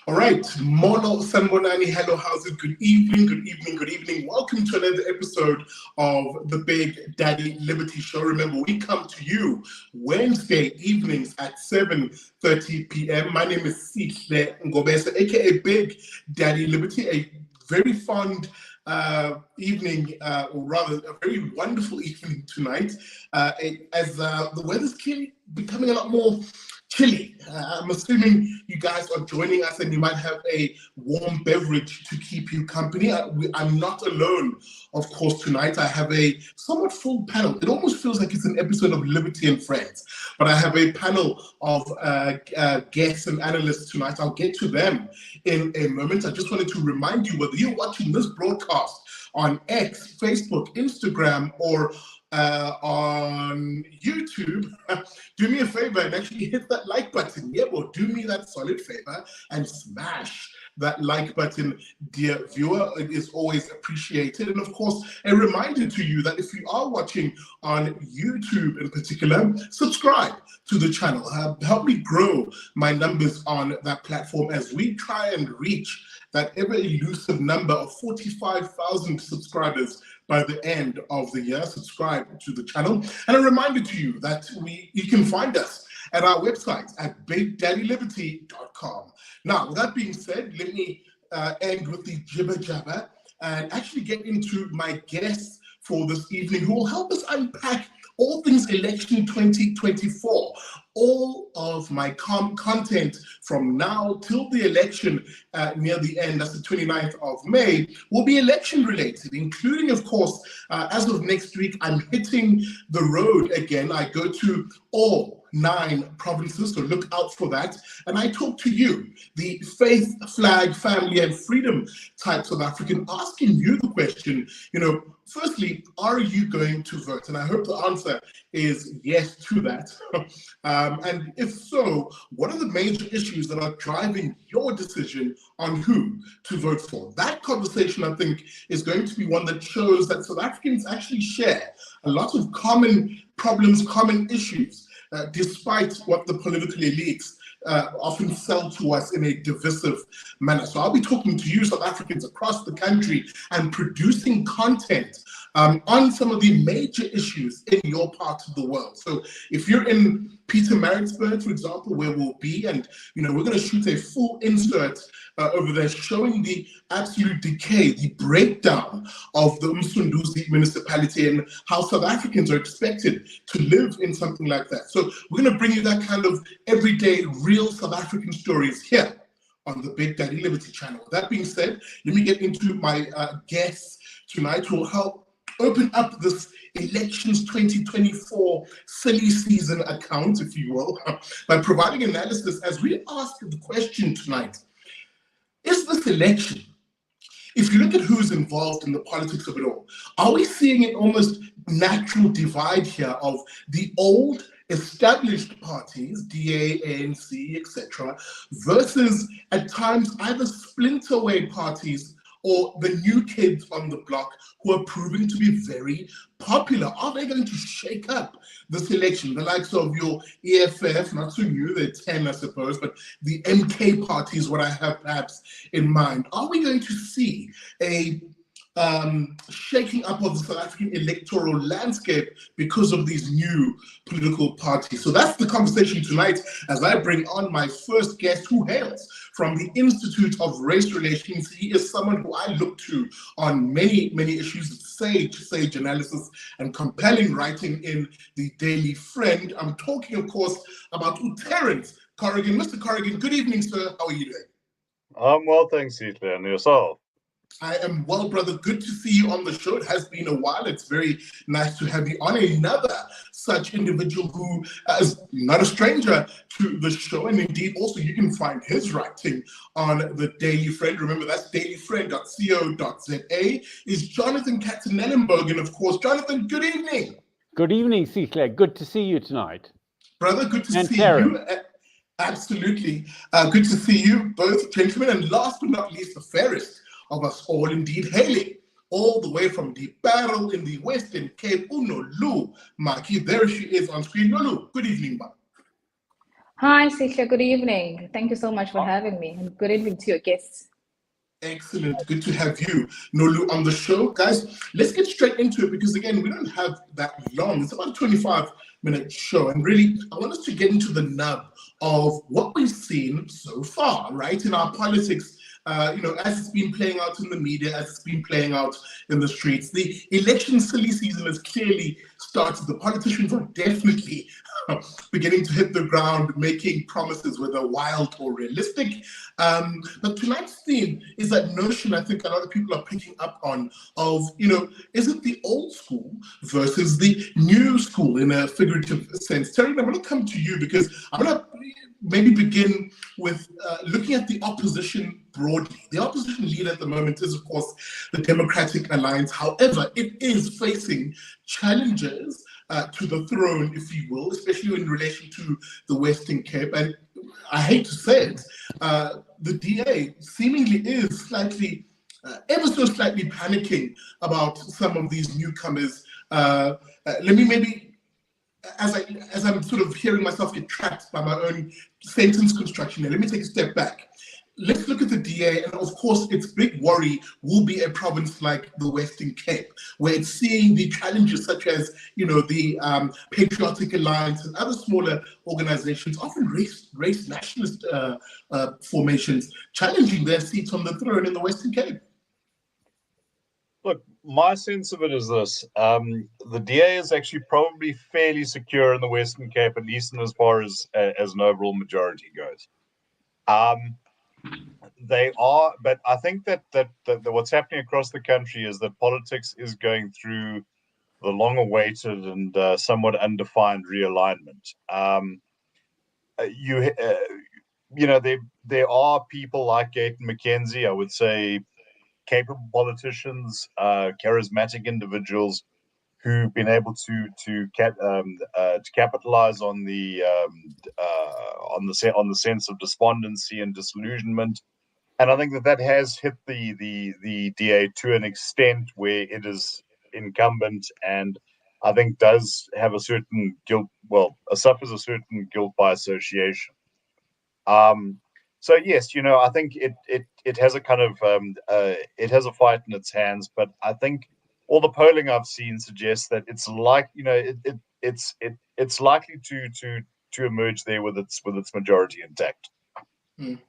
All right, Mono Sanbonani, hello, how's it? Good evening, good evening, good evening. Welcome to another episode of the Big Daddy Liberty Show. Remember, we come to you Wednesday evenings at 7:30 p.m. My name is Sihle Ngobese, aka Big Daddy Liberty, a very fond evening, or rather a very wonderful evening tonight, as the weather's clearly becoming a lot more chilly. I'm assuming you guys are joining us and you might have a warm beverage to keep you company. I'm not alone, of course, tonight. I have a somewhat full panel. It almost feels like it's an episode of Liberty and Friends, but I have a panel of guests and analysts tonight. I'll get to them in a moment. I just wanted to remind you, whether you're watching this broadcast on X, Facebook, Instagram, or on YouTube, do me a favor and actually hit that like button. Yeah, well, do me that solid favor and smash that like button, dear viewer. It is always appreciated. And of course, a reminder to you that if you are watching on YouTube in particular, subscribe to the channel. Help me grow my numbers on that platform as we try and reach that ever elusive number of 45,000 subscribers by the end of the year. Subscribe to the channel. And a reminder to you that you can find us at our website at bigdaddyliberty.com. Now, with that being said, let me end with the jibber jabber and actually get into my guests for this evening who will help us unpack all things election 2024. All of my content from now till the election near the end, that's the 29th of May, will be election related, including, of course, as of next week, I'm hitting the road again. I go to all 9 provinces, so look out for that. And I talk to you, the faith, flag, family, and freedom type South African, asking you the question, firstly, are you going to vote? And I hope the answer is yes to that. And if so, what are the major issues that are driving your decision on who to vote for? That conversation, I think, is going to be one that shows that South Africans actually share a lot of common problems, common issues, despite what the political elites often sell to us in a divisive manner. So I'll be talking to you, South Africans across the country, and producing content on some of the major issues in your part of the world. So if you're in Pietermaritzburg, for example, where we'll be, and we're going to shoot a full insert over there showing the absolute decay, the breakdown of the Msunduzi municipality and how South Africans are expected to live in something like that. So we're going to bring you that kind of everyday, real South African stories here on the Big Daddy Liberty channel. With that being said, let me get into my guests tonight who will help open up this elections 2024 silly season account, if you will, by providing analysis as we ask the question tonight: is this election, if you look at who's involved in the politics of it all, are we seeing an almost natural divide here of the old established parties, DA, ANC, etc., versus at times either splinter-way parties or the new kids on the block who are proving to be very popular? Are they going to shake up this election? The likes of your EFF, not so new, they're 10, I suppose, but the MK party is what I have perhaps in mind. Are we going to see a shaking up of the South African electoral landscape because of these new political parties? So that's the conversation tonight as I bring on my first guest, who hails from the Institute of Race Relations. He is someone who I look to on many, many issues, sage analysis and compelling writing in the Daily Friend. I'm talking, of course, about Terence Corrigan. Mr. Corrigan, good evening, sir. How are you doing? I'm well, thanks, Sihle, and yourself? I am well, brother. Good to see you on the show. It has been a while. It's very nice to have you on. Another such individual who is not a stranger to the show, and indeed also you can find his writing on the Daily Friend. Remember, that's dailyfriend.co.za. Is Jonathan Katzenellenberg. And of course, Jonathan, good evening. Good evening, Sihle. Good to see you tonight. Brother, good to see Terence. you. Absolutely. Good to see you, both gentlemen. And last but not least, the fairest of us all, indeed, hailing all the way from the Barrel in the Western Cape, Nolu Maki. There she is on screen. Nolu, good evening, man. Hi, Sisha. Good evening. Thank you so much for having me, and good evening to your guests. Excellent. Good to have you, Nolu, on the show. Guys, let's get straight into it because, again, we don't have that long. It's about a 25-minute show. And really, I want us to get into the nub of what we've seen so far, right, in our politics. As it's been playing out in the media, as it's been playing out in the streets, the election silly season has clearly started. The politicians are definitely beginning to hit the ground, making promises, whether wild or realistic. But tonight's theme is that notion I think a lot of people are picking up on of, is it the old school versus the new school in a figurative sense? Terry, I'm going to come to you because I'm going to maybe begin with looking at the opposition broadly. The opposition leader at the moment is, of course, the Democratic Alliance. However, it is facing challenges to the throne, if you will, especially in relation to the Western Cape. And I hate to say it, the DA seemingly is slightly, ever so slightly panicking about some of these newcomers. Let me maybe, as I'm sort of hearing myself get trapped by my own sentence construction here, let me take a step back. Let's look at the DA, and of course, its big worry will be a province like the Western Cape, where it's seeing the challenges such as, the Patriotic Alliance and other smaller organizations, often race nationalist formations, challenging their seats on the throne in the Western Cape. Look, my sense of it is this. The DA is actually probably fairly secure in the Western Cape, at least in as far as an overall majority goes. They are, but I think that what's happening across the country is that politics is going through the long-awaited and somewhat undefined realignment. There are people like Gayton McKenzie, I would say, capable politicians, charismatic individuals who've been able to capitalize on the sense of despondency and disillusionment. And I think that has hit the DA to an extent where it is incumbent, and I think does have a certain guilt. Well, suffers a certain guilt by association. So yes, I think it has a kind of it has a fight in its hands, but I think all the polling I've seen suggests that it's like it's likely to emerge there with its majority intact. Mm.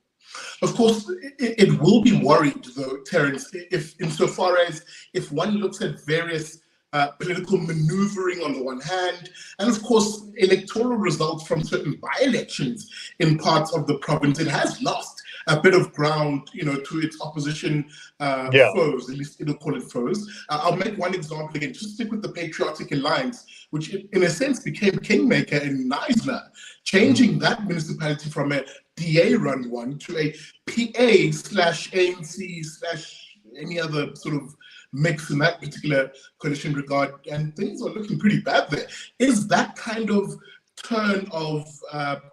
Of course, it will be worried, though, Terence, if insofar as if one looks at various political maneuvering on the one hand, and of course, electoral results from certain by-elections in parts of the province, it has lost a bit of ground, to its opposition foes, at least it'll call it foes. I'll make one example again, just stick with the Patriotic Alliance, which in a sense became kingmaker in Knysna, changing that municipality from a DA-run one to a PA/ANC/any other sort of mix in that particular coalition regard, and things are looking pretty bad there. Is that kind of turn of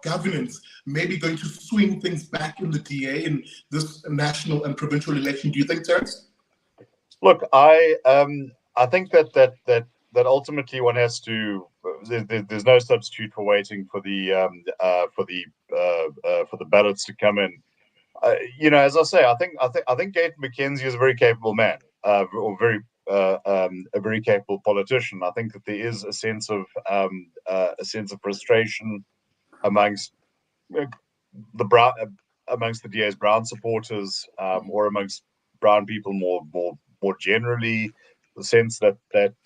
governance maybe going to swing things back in the DA in this national and provincial election, do you think, Terence? Look, I think that ultimately one has to. There's no substitute for waiting for the ballots to come in. As I say, I think Gayton McKenzie is a very capable man, a very capable politician. I think that there is a sense of frustration amongst amongst the DA's Brown supporters, or amongst Brown people more generally, the sense that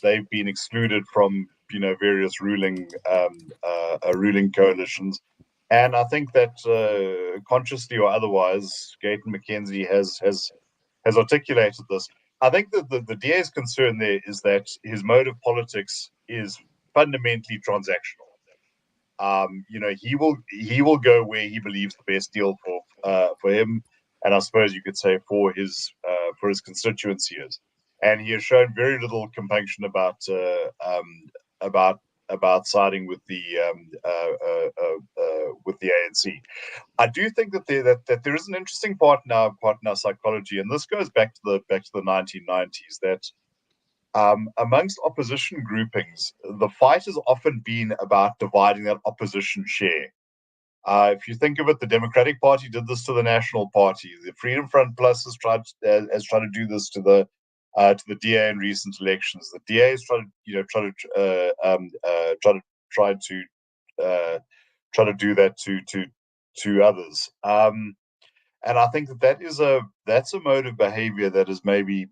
they've been excluded from various ruling coalitions. And I think that consciously or otherwise, Gayton McKenzie has articulated this. I think that the DA's concern there is that his mode of politics is fundamentally transactional. He will go where he believes the best deal for him, and I suppose you could say for his constituency is. And he has shown very little compunction about siding with the ANC. I do think that there is an interesting part in our psychology, and this goes back to the 1990s, that amongst opposition groupings, the fight has often been about dividing that opposition share. If you think of it, the Democratic Party did this to the National Party. The Freedom Front Plus has tried to do this to the DA in recent elections. The DA has tried to do that to others. And I think that's a mode of behavior that has maybe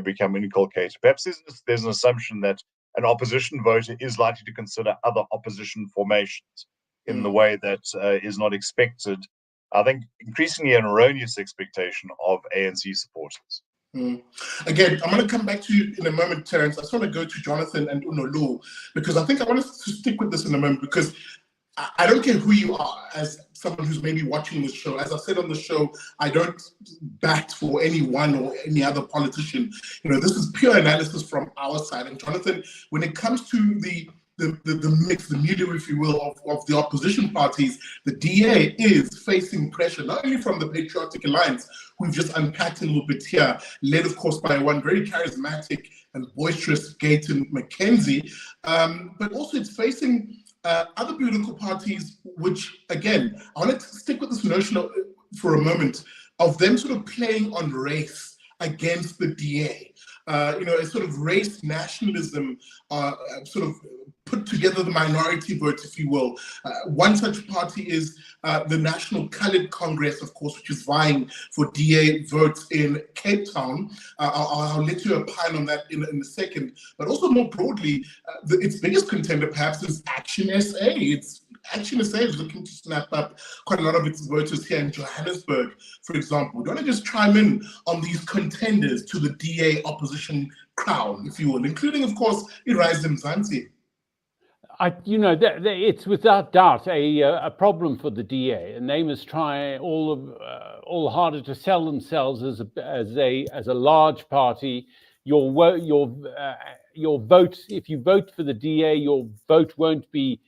become inculcated. Perhaps there's an assumption that an opposition voter is likely to consider other opposition formations in the way that is not expected. I think increasingly an erroneous expectation of ANC supporters. Again, I'm going to come back to you in a moment, Terence. I just want to go to Jonathan and Unolu, because I think I want us to stick with this in a moment, because I don't care who you are as someone who's maybe watching this show. As I said on the show, I don't bat for anyone or any other politician. This is pure analysis from our side. And Jonathan, when it comes to the mix, the milieu, if you will, of the opposition parties, the DA is facing pressure, not only from the Patriotic Alliance, we've just unpacked a little bit here, led, of course, by one very charismatic and boisterous Gayton McKenzie, but also it's facing other political parties, which, again, I want to stick with this notion for a moment of them sort of playing on race against the DA. A sort of race nationalism, sort of put together the minority vote, if you will. One such party is the National Coloured Congress, of course, which is vying for DA votes in Cape Town. I'll let you opine on that in a second. But also more broadly, its biggest contender perhaps is Action SA. Action SA is looking to snap up quite a lot of its voters here in Johannesburg, for example. Do you want to just chime in on these contenders to the DA opposition crown, if you will, including, of course, Rise Mzansi? It's without doubt a problem for the DA, and they must try all harder to sell themselves as a large party. Your vote, if you vote for the DA, your vote won't be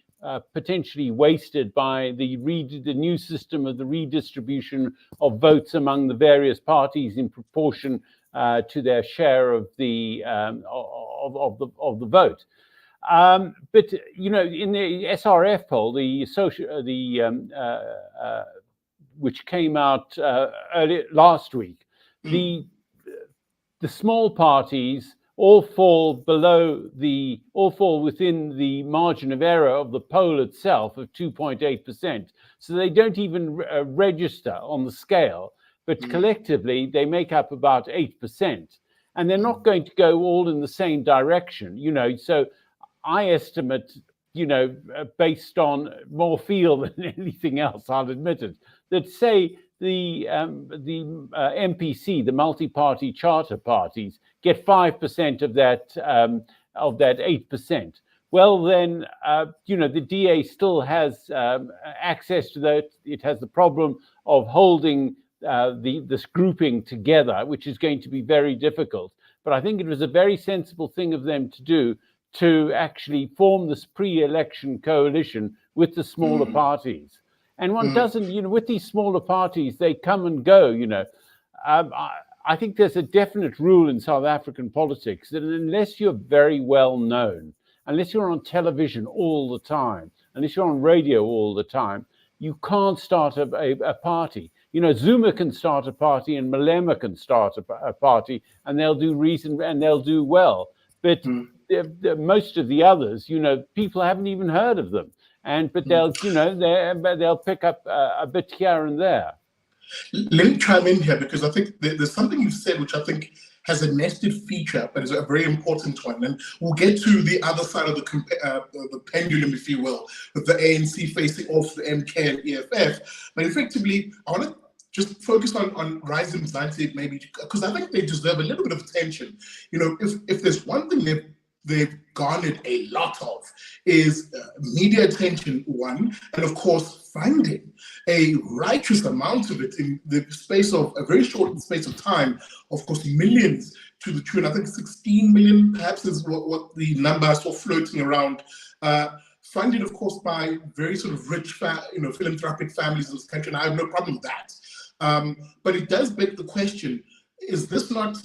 potentially wasted by the new system of the redistribution of votes among the various parties in proportion to their share of the vote. But in the SRF poll, which came out early last week, the small parties all fall within the margin of error of the poll itself of 2.8%. So they don't even register on the scale, but collectively they make up about 8%, and they're not going to go all in the same direction. So I estimate, based on more feel than anything else, I'll admit it, that say the MPC, the multi-party charter parties, get 5% of that 8%. Well, then, the DA still has access to that. It has the problem of holding this grouping together, which is going to be very difficult. But I think it was a very sensible thing of them to do, to actually form this pre-election coalition with the smaller parties. And one doesn't, with these smaller parties, they come and go, I think there's a definite rule in South African politics that unless you're very well known, unless you're on television all the time, unless you're on radio all the time, you can't start a party. Zuma can start a party and Malema can start a party, and they'll do well. But most of the others, people haven't even heard of them, but they'll pick up a bit here and there. Let me chime in here, because I think there's something you've said which I think has a nested feature, but is a very important one. And we'll get to the other side of the pendulum, if you will, with the ANC facing off the MK and EFF. But effectively, I want to just focus on Rise Mzansi, maybe, because I think they deserve a little bit of attention. If there's one thing they've garnered a lot of is media attention, one, and of course funding, a righteous amount of it in the space of a very short space of time, of course, millions, to the tune, I think 16 million perhaps is what the number I saw floating around, funded, of course, by very sort of rich philanthropic families in this country, and I have no problem with that. But it does beg the question, is this not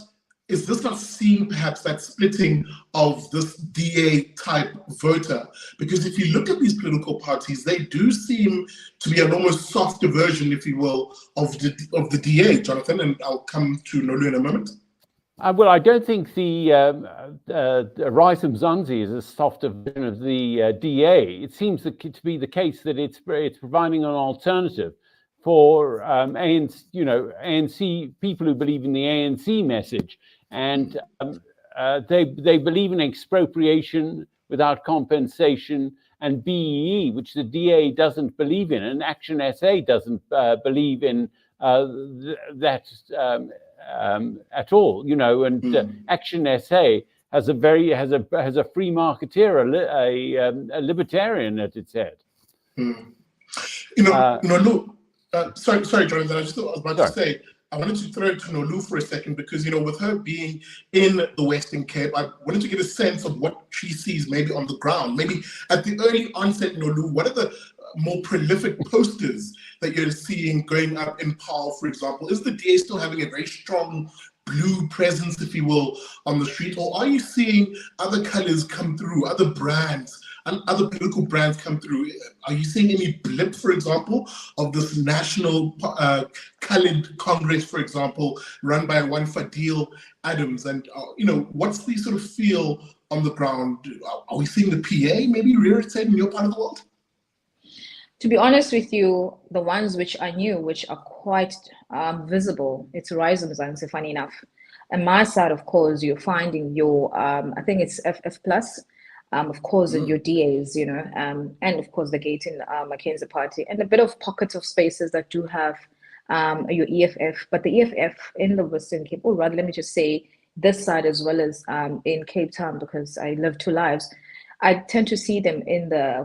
is this not seeing perhaps that splitting of this DA type voter? Because if you look at these political parties, they do seem to be an almost softer version, if you will, of the DA, Jonathan, and I'll come to Nolu in a moment. Well, I don't think the Rise Mzansi is a softer version of the DA. It seems to be the case that it's providing an alternative for ANC, ANC people who believe in the ANC message, and they believe in expropriation without compensation, and BEE, which the DA doesn't believe in, and Action SA doesn't believe in that. At all, and Action SA has a free marketeer, a libertarian at its head. Nolu, sorry, Jonathan. I just thought I was about to say, I wanted to throw it to Nolu for a second because with her being in the Western Cape, I wanted to get a sense of what she sees maybe on the ground. Maybe at the early onset, Nolu, what are the more prolific posters that you're seeing going up in Paarl, for example? Is the DA still having a very strong blue presence, if you will, on the street, or are you seeing other colors come through, other brands and other political brands come through? Are you seeing any blip, for example, of this national colored Congress, for example, run by one Fadil Adams? And what's the sort of feel on the ground? Are we seeing the PA maybe rear its head in your part of the world? To be honest with you, the ones which I knew, which are quite visible, it's Rise Mzansi, funny enough. And my side, of course, you're finding your, I think it's FF plus, of course, and your DAs, and of course the Gayton Mackenzie party, and a bit of pockets of spaces that do have your EFF, but the EFF in the Western Cape, or rather, let me just say this side as well as in Cape Town, because I live two lives. I tend to see them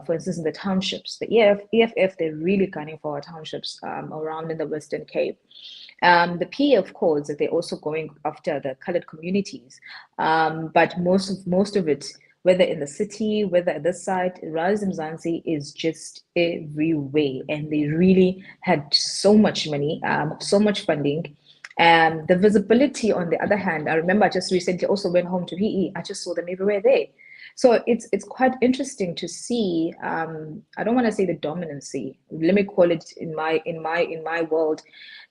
for instance, in the townships. The EFF, they're really gunning for our townships around in the Western Cape. The PA, of course, that they're also going after the colored communities. But most of it, whether in the city, whether at this side, Rise Mzansi is just everywhere. And they really had so much money, so much funding. And the visibility, on the other hand, I remember I just recently also went home to PE. I just saw them everywhere there. So it's quite interesting to see. I don't want to say the dominancy. Let me call it in my world,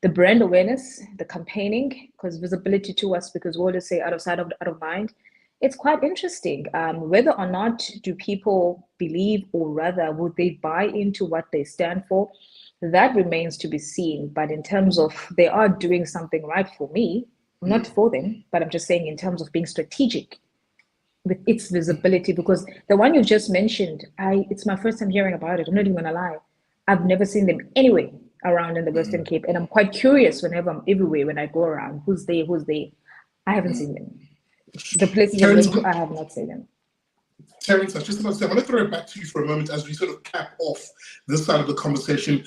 the brand awareness, the campaigning, because visibility to us, because we always say out of sight, out of mind. It's quite interesting. Whether or not do people believe, or rather would they buy into what they stand for, that remains to be seen. But in terms of they are doing something right for me, not for them, but I'm just saying in terms of being strategic with its visibility, because the one you just mentioned, it's my first time hearing about it. I'm not even gonna lie. I've never seen them anyway around in the Western Cape, and I'm quite curious whenever I'm everywhere, when I go around, who's there. I haven't seen them. The places I have not seen them. Terence, I was just about to say, I want to throw it back to you for a moment as we sort of cap off this side of the conversation,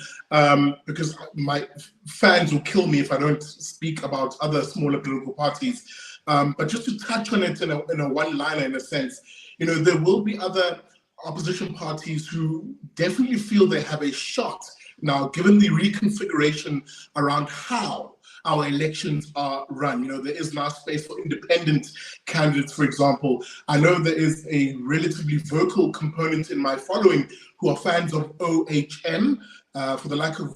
because my fans will kill me if I don't speak about other smaller political parties. But just to touch on it in a one-liner, in a sense, there will be other opposition parties who definitely feel they have a shot now, given the reconfiguration around how our elections are run. There is now space for independent candidates, for example. I know there is a relatively vocal component in my following who are fans of OHM. For the life of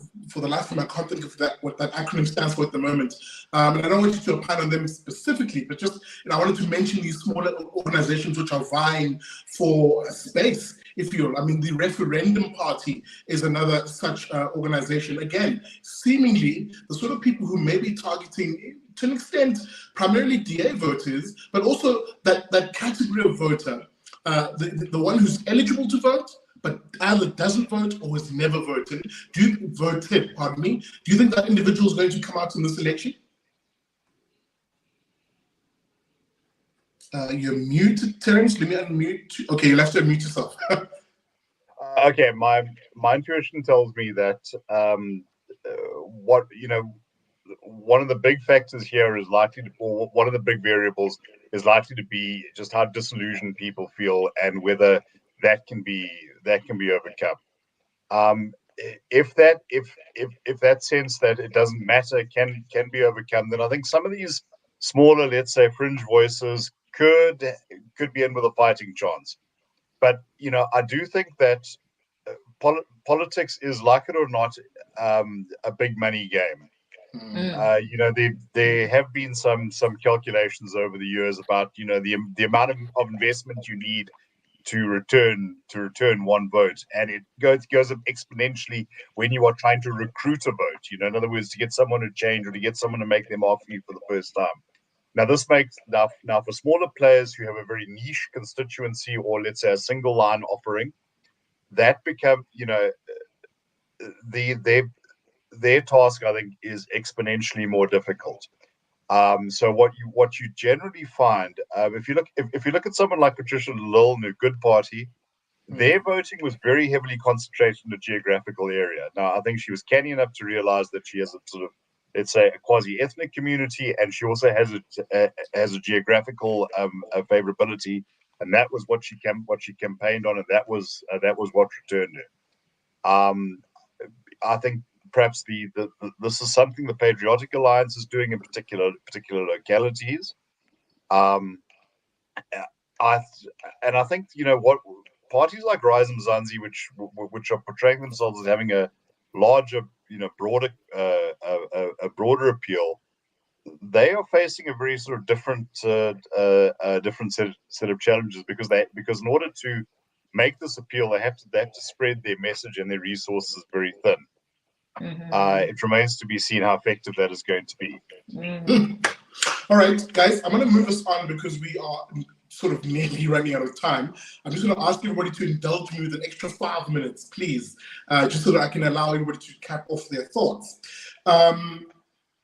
me, I can't think of what that acronym stands for at the moment. And I don't want you to opine on them specifically, but just I wanted to mention these smaller organizations which are vying for space, if you will. I mean, the Referendum Party is another such organization. Again, seemingly the sort of people who may be targeting, to an extent, primarily DA voters, but also that category of voter, the one who's eligible to vote, but either doesn't vote or has never voted. Do you think that individual is going to come out in this election? You're muted, Terence. Let me unmute. Okay, you'll have to unmute yourself. Okay, my intuition tells me that one of the big factors here is one of the big variables is likely to be just how disillusioned people feel and whether that can be overcome. If that sense that it doesn't matter can be overcome, then I think some of these smaller, let's say, fringe voices could be in with a fighting chance. But I do think that politics is, like it or not, a big money game. There have been some calculations over the years about the amount of investment you need to return one vote, and it goes up exponentially when you are trying to recruit a vote. In other words, to get someone to change or to get someone to make them offer you for the first time. Now, this makes now for smaller players who have a very niche constituency, or let's say a single line offering, that become their task, I think, is exponentially more difficult. So what you generally find, if you look at someone like Patricia Lille in a Good Party, their voting was very heavily concentrated in a geographical area. Now, I think she was canny enough to realize that she has a sort of, let's say, a quasi-ethnic community, and she also has a geographical favorability, and that was what she campaigned on, and that was what returned her. I think perhaps this is something the Patriotic Alliance is doing in particular localities. I think what parties like Rise Mzansi, which are portraying themselves as having a larger, broader appeal, they are facing a very sort of different set of challenges, because in order to make this appeal, they have to spread their message and their resources very thin. It remains to be seen how effective that is going to be. All right, guys, I'm going to move us on because we are sort of nearly running out of time. I'm just going to ask everybody to indulge me with an extra 5 minutes, please, just so that I can allow everybody to cap off their thoughts.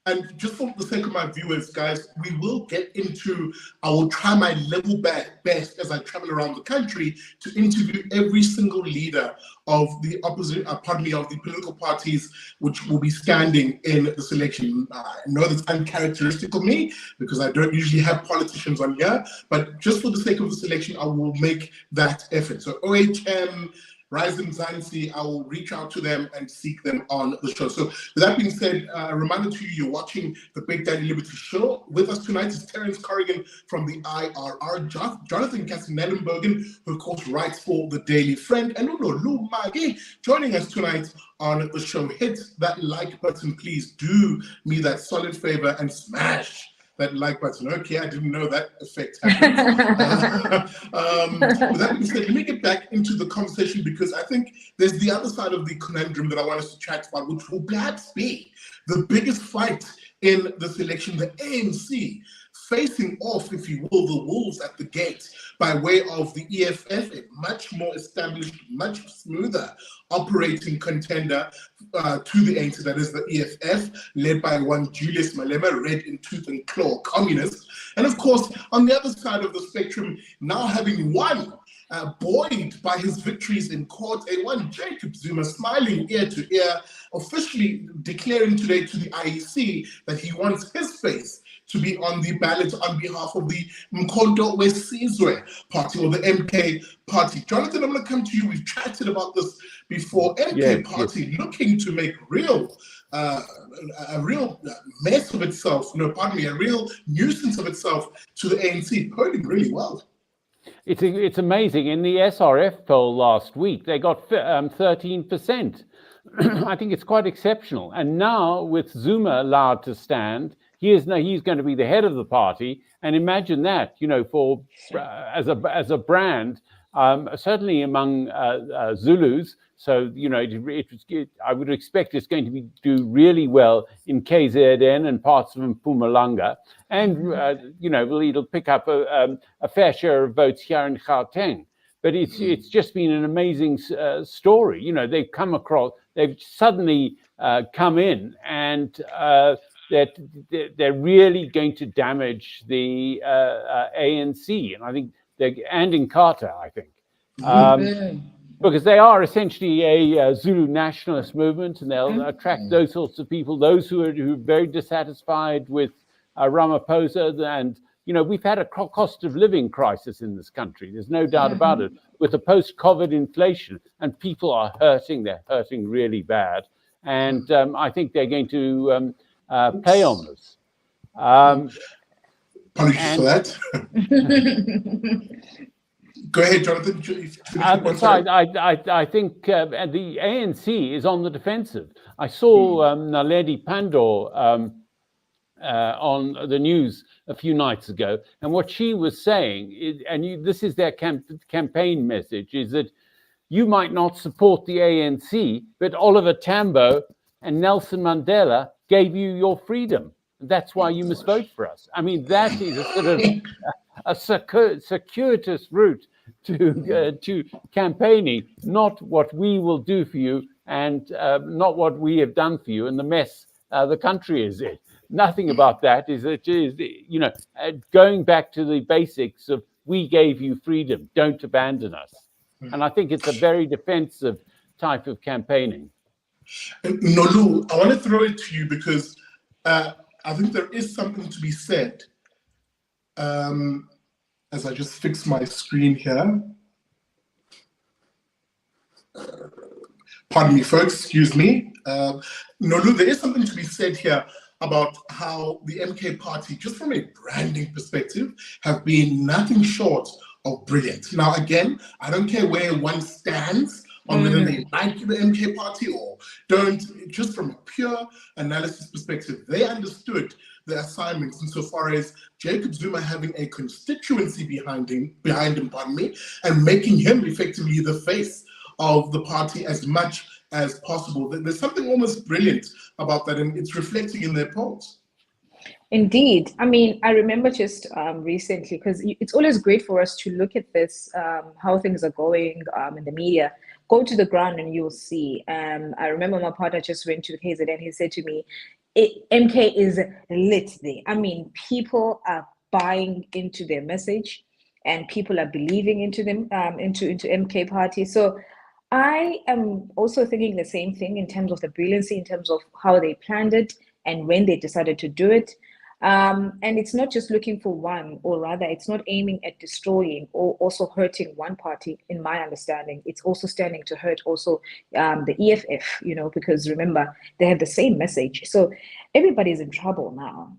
And just for the sake of my viewers, guys, we will get into, I will try my level best as I travel around the country to interview every single leader of the opposite, of the political parties which will be standing in the selection. I know that's uncharacteristic of me because I don't usually have politicians on here, but just for the sake of the selection, I will make that effort. So OHM, Rise Mzansi, I will reach out to them and seek them on the show. So with that being said, a reminder to you, you're watching the Big Daddy Liberty Show. With us tonight is Terence Corrigan from the IRR, Jonathan Kassenellenbergen, who of course writes for The Daily Friend, and Lulu Magi joining us tonight on the show. Hit that like button, please. Do me that solid favor and smash that like button. Okay, I didn't know that effect happened. With that being said, let me get back into the conversation, because I think there's the other side of the conundrum that I want us to chat about, which will perhaps be the biggest fight in this election, the ANC facing off, if you will, the wolves at the gate by way of the EFF, a much more established, much smoother operating contender to the ANC, that is the EFF, led by one Julius Malema, red in tooth and claw communist. And of course, on the other side of the spectrum, now having won, buoyed by his victories in court, one Jacob Zuma, smiling ear to ear, officially declaring today to the IEC that he wants his face to be on the ballot on behalf of the Mkhonto Wesizwe party, or the MK party. Jonathan, I'm going to come to you. We've chatted about this before. MK party looking to make a real mess of itself, a real nuisance of itself to the ANC, polling really well. It's amazing. In the SRF poll last week, they got 13%. I think it's quite exceptional. And now, with Zuma allowed to stand, he's going to be the head of the party. And imagine that, as a brand, certainly among Zulus. So, I would expect it's going to do really well in KZN and parts of Mpumalanga. And, it'll pick up a fair share of votes here in Gauteng. But it's just been an amazing story. They've suddenly come in, and that they're really going to damage the ANC. And I think and in Inkatha, I think. Because they are essentially a Zulu nationalist movement, and they'll attract those sorts of people, those who are very dissatisfied with Ramaphosa. And, we've had a cost of living crisis in this country. There's no doubt about it, with the post-COVID inflation, and people are hurting. They're hurting really bad. And I think they're going to play on this. Apologies for that. Go ahead, Jonathan. So I think the ANC is on the defensive. I saw Naledi Pandor on the news a few nights ago, and what she was saying is, and this is their campaign message, is that you might not support the ANC, but Oliver Tambo and Nelson Mandela gave you your freedom. That's why you must vote for us. I mean, that is a sort of a circuitous route to campaigning, not what we will do for you and not what we have done for you and the mess the country is in. Nothing about that is going back to the basics of we gave you freedom, don't abandon us. And I think it's a very defensive type of campaigning. Nolu, I want to throw it to you because I think there is something to be said. As I just fix my screen here. Pardon me, folks, excuse me. Nolu, there is something to be said here about how the MK party, just from a branding perspective, have been nothing short of brilliant. Now, again, I don't care where one stands on whether they like the MK party or don't. Just from a pure analysis perspective, they understood the assignments insofar as Jacob Zuma having a constituency behind him, pardon me, and making him effectively the face of the party as much as possible. There's something almost brilliant about that, and it's reflecting in their polls. Indeed. I mean, I remember just recently, because it's always great for us to look at this, how things are going in the media. Go to the ground and you'll see. I remember my partner just went to the KZN and he said to me, MK is lit there. I mean, people are buying into their message and people are believing into them, into MK party. So I am also thinking the same thing in terms of the brilliancy, in terms of how they planned it and when they decided to do it. And it's not just looking for one, or rather, it's not aiming at destroying or also hurting one party, in my understanding. It's also standing to hurt also the EFF, because remember, they have the same message. So everybody's in trouble now.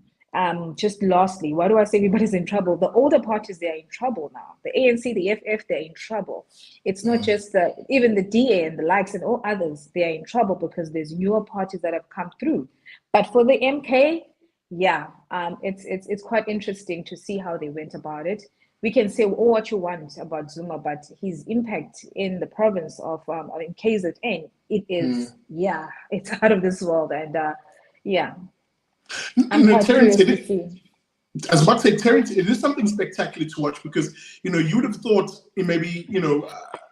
Just lastly, why do I say everybody's in trouble? The older parties, they're in trouble now. The ANC, the FF, they're in trouble. It's not just even the DA and the likes and all others, they're in trouble because there's newer parties that have come through. But for the MK, yeah, it's quite interesting to see how they went about it. We can say all what you want about Zuma, but his impact in the province of in KZN, it is it's out of this world, and I'm quite curious to see. I was about to say, Terence, it is something spectacular to watch because, you would have thought maybe,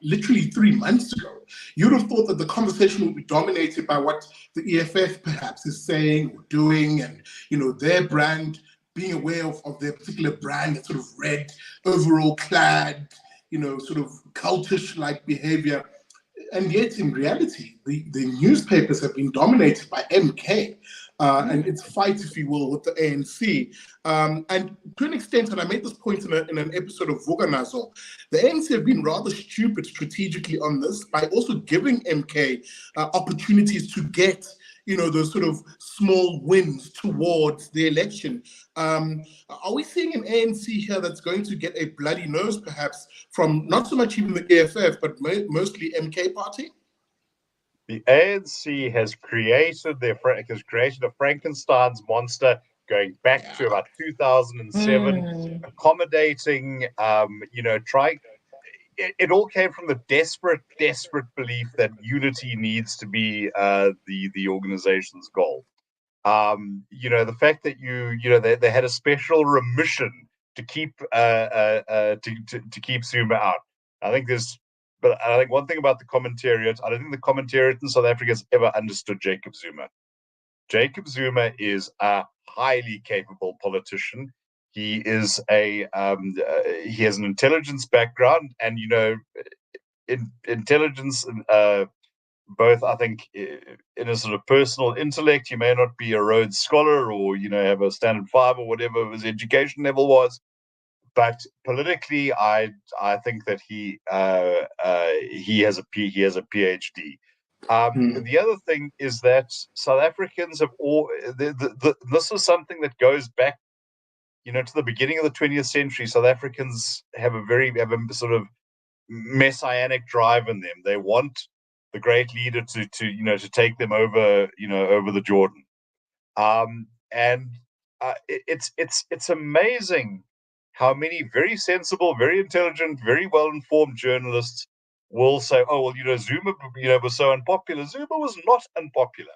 literally 3 months ago, you would have thought that the conversation would be dominated by what the EFF perhaps is saying or doing and, their brand, being aware of their particular brand, that sort of red, overall clad, sort of cultish-like behavior. And yet, in reality, the newspapers have been dominated by MK. And its fight, if you will, with the ANC. And to an extent, and I made this point in an episode of Voganazo, the ANC have been rather stupid strategically on this by also giving MK opportunities to get, those sort of small wins towards the election. Are we seeing an ANC here that's going to get a bloody nose, perhaps, from not so much even the EFF, but mostly MK party? The ANC has created a Frankenstein's monster going back to about 2007, accommodating, trying. It all came from the desperate belief that unity needs to be the organization's goal. The fact that they had a special remission to keep to keep Zuma out. But I think one thing about the commentariat, I don't think the commentariat in South Africa has ever understood Jacob Zuma. Jacob Zuma is a highly capable politician. He is he has an intelligence background, and intelligence. Both, I think, in a sort of personal intellect, you may not be a Rhodes Scholar or have a Standard 5 or whatever his education level was. But politically, I think that he has a PhD. The other thing is that South Africans have all this is something that goes back to the beginning of the 20th century, South Africans have a sort of messianic drive in them. They want the great leader to take them over the Jordan. It's amazing how many very sensible, very intelligent, very well-informed journalists will say, "Oh, well, Zuma, was so unpopular." Zuma was not unpopular.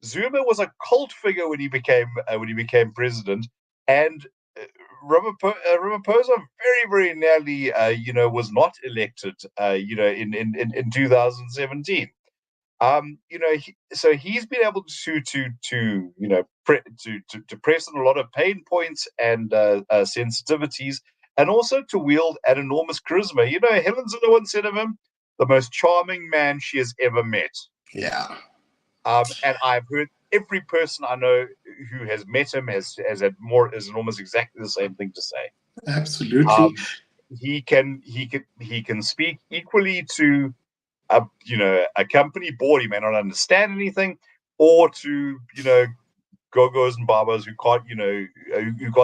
Zuma was a cult figure when he became president, and Ramaphosa very, very nearly, was not elected, in 2017. So he's been able to press on a lot of pain points and sensitivities, and also to wield an enormous charisma. Helen Zille once said of him, "The most charming man she has ever met." Yeah. And I've heard every person I know who has met him has had almost exactly the same thing to say. Absolutely. He can speak equally to a company board. He may not understand anything, or to gogos and babas who can't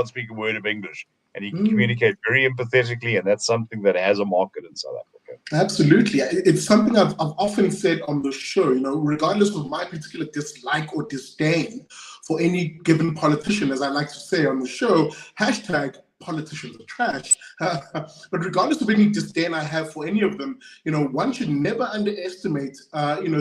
speak a word of English, and he can communicate very empathetically, and that's something that has a market in South Africa. Absolutely. It's something I've often said on the show, regardless of my particular dislike or disdain for any given politician, as I like to say on the show, hashtag politicians are trash. But regardless of any disdain I have for any of them, one should never underestimate,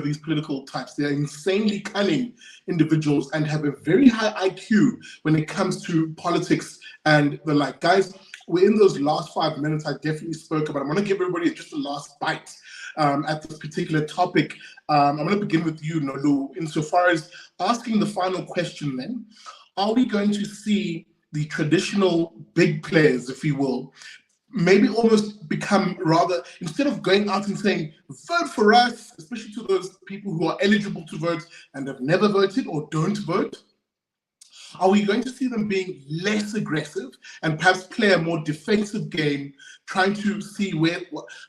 these political types. They're insanely cunning individuals and have a very high IQ when it comes to politics and the like. Guys, we're in those last 5 minutes I definitely spoke about. I'm going to give everybody just a last bite at this particular topic. I'm going to begin with you, Nolu, insofar as asking the final question then. Are we going to see the traditional big players, if you will, maybe almost become rather, instead of going out and saying, vote for us, especially to those people who are eligible to vote and have never voted or don't vote, are we going to see them being less aggressive and perhaps play a more defensive game, trying to see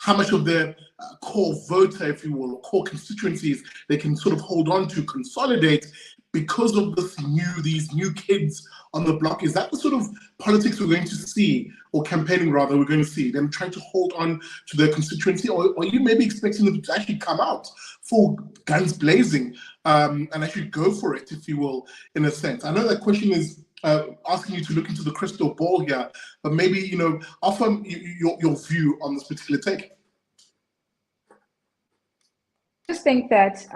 how much of their core voter, if you will, or core constituencies they can sort of hold on to, consolidate because of these new kids on the block? Is that the sort of politics we're going to see, or campaigning rather, we're going to see them trying to hold on to their constituency, or are you maybe expecting them to actually come out full guns blazing and actually go for it, if you will, in a sense? I know that question is asking you to look into the crystal ball here, but maybe offer your view on this particular take. I just think that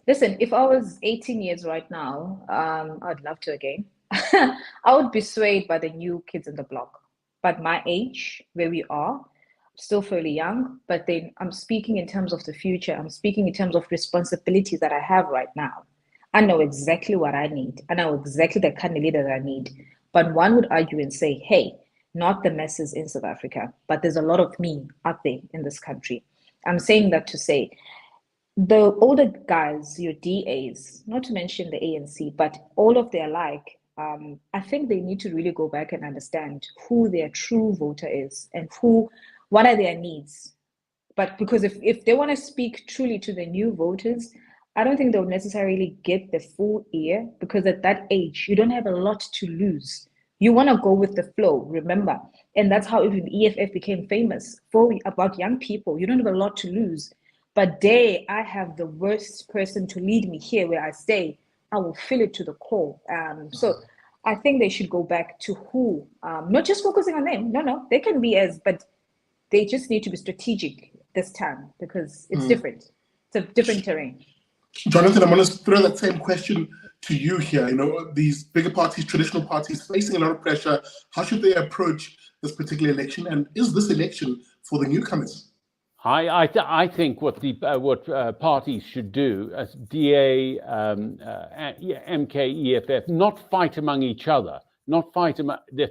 listen, if I was 18 years right now, I'd love to again. I would be swayed by the new kids in the block. But my age, where we are, still fairly young, but then I'm speaking in terms of the future. I'm speaking in terms of responsibilities that I have right now. I know exactly what I need. I know exactly the kind of leader that I need. But one would argue and say, hey, not the masses in South Africa, but there's a lot of me out there in this country. I'm saying that to say, the older guys, your DAs, not to mention the ANC, but all of their like, I think they need to really go back and understand who their true voter is and what are their needs. But because if they want to speak truly to the new voters, I don't think they'll necessarily get the full ear, because at that age, you don't have a lot to lose. You want to go with the flow, remember? And that's how even EFF became famous, about young people. You don't have a lot to lose. But I have the worst person to lead me here where I stay, I will feel it to the core. So I think they should go back to who, not just focusing on them. No, they can be but they just need to be strategic this time, because it's different. It's a different terrain. Jonathan, I'm going to throw that same question to you here. These bigger parties, traditional parties, facing a lot of pressure. How should they approach this particular election? And is this election for the newcomers? I think what parties should do, as DA, MK, EFF, not fight among each other, not fight among they've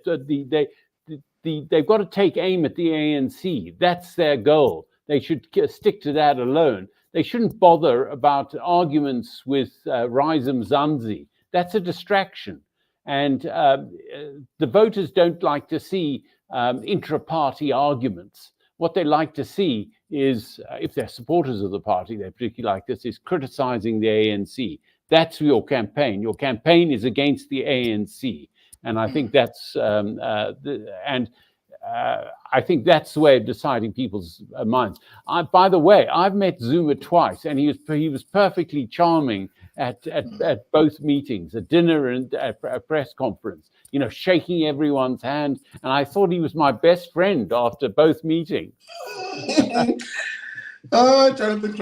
got to take aim at the ANC. That's their goal. They should stick to that alone. They shouldn't bother about arguments with Rise Mzansi. That's a distraction. And the voters don't like to see intra-party arguments. What they like to see is, if they're supporters of the party, they particularly like this, is criticizing the ANC. That's your campaign. Your campaign is against the ANC. And I think that's I think that's the way of deciding people's minds. By the way, I've met Zuma twice, and he was perfectly charming at both meetings, at dinner and at a press conference. You know, shaking everyone's hand, and I thought he was my best friend after both meetings. Jonathan,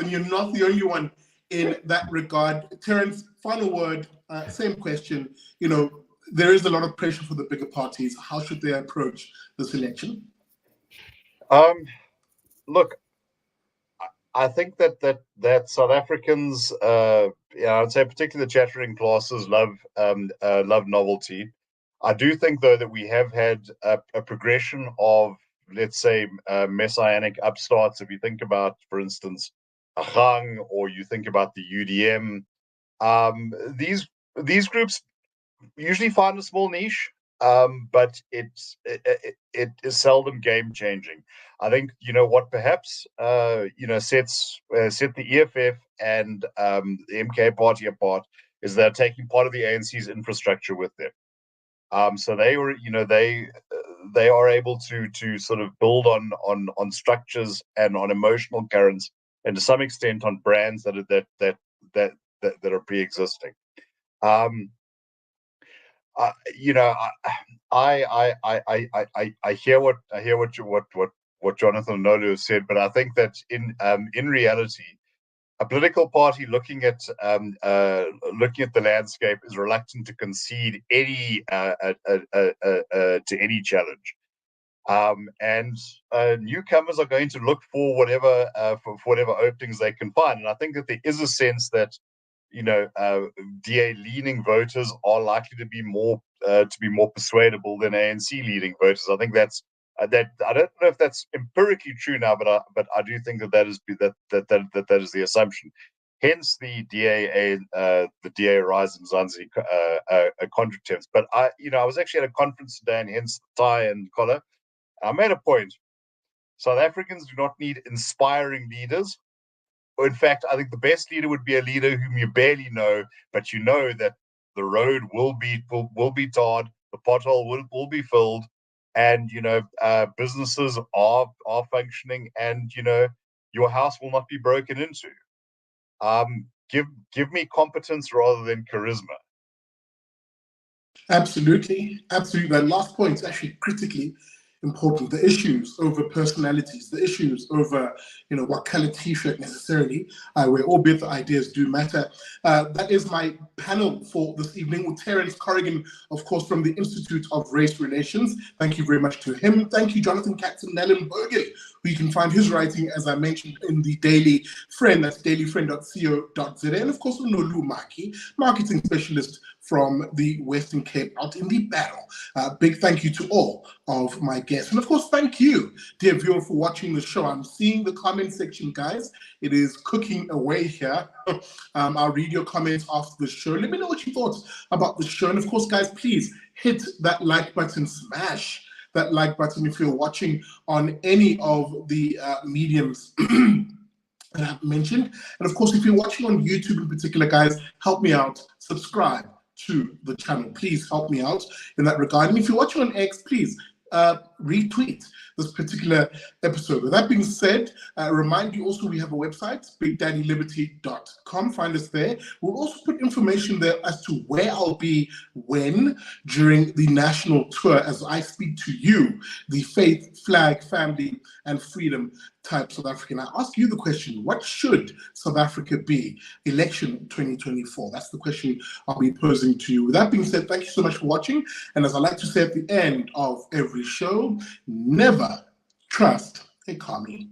you're not the only one in that regard. Terence, final word, same question. You know, there is a lot of pressure for the bigger parties. How should they approach this election? Look, I think that South Africans, I'd say particularly the chattering classes, love novelty. I do think, though, that we have had a progression of, let's say, messianic upstarts. If you think about, for instance, Ahang, or you think about the UDM, these groups usually find a small niche, but it is seldom game changing. I think, you know, what perhaps set the EFF and the MK party apart is they're taking part of the ANC's infrastructure with them. So they were, you know, they are able to sort of build on structures and on emotional currents, and to some extent on brands that are pre-existing. You know, I hear what Jonathan Nolu said, but I think that in reality, a political party looking at the landscape is reluctant to concede any to any challenge, and newcomers are going to look for whatever openings they can find. And I think that there is a sense that, you know, DA leaning voters are likely to be more persuadable than ANC leaning voters. I think that's that. I don't know if that's empirically true now, but I do think that is the assumption. Hence the DA rise in Mzansi contratemps. But I was actually at a conference today, and hence the tie and collar. I made a point. South Africans do not need inspiring leaders. In fact, I think the best leader would be a leader whom you barely know, but you know that the road will be tarred, the pothole will be filled, and, you know, businesses are functioning, and, you know, your house will not be broken into. Give me competence rather than charisma. Absolutely. That last point is actually critically important. The issues over personalities, the issues over, you know, what color t-shirt necessarily wear, albeit the ideas do matter. That is my panel for this evening, with Terence Corrigan, of course, from the Institute of Race Relations. Thank you very much to him. Thank you, Jonathan Katzenellenbergen, who you can find his writing, as I mentioned, in the Daily Friend. That's dailyfriend.co.za. And of course, Nolu Maki, marketing specialist from the Western Cape, out in the battle. Big thank you to all of my guests. And of course, thank you, dear viewer, for watching the show. I'm seeing the comment section, guys. It is cooking away here. I'll read your comments after the show. Let me know what you thought about the show. And of course, guys, please hit that like button, smash that like button if you're watching on any of the mediums that I've mentioned. And of course, if you're watching on YouTube in particular, guys, help me out, subscribe to the channel. Please help me out in that regard. And if you're watching on X, please retweet this particular episode. With that being said, remind you also we have a website, bigdaddyliberty.com. Find us there. We'll also put information there as to where I'll be when during the national tour, as I speak to you, the faith, flag, family, and freedom type South African. I ask you the question, what should South Africa be? Election 2024. That's the question I'll be posing to you. With that being said, thank you so much for watching. And as I like to say at the end of every show, never trust a commie.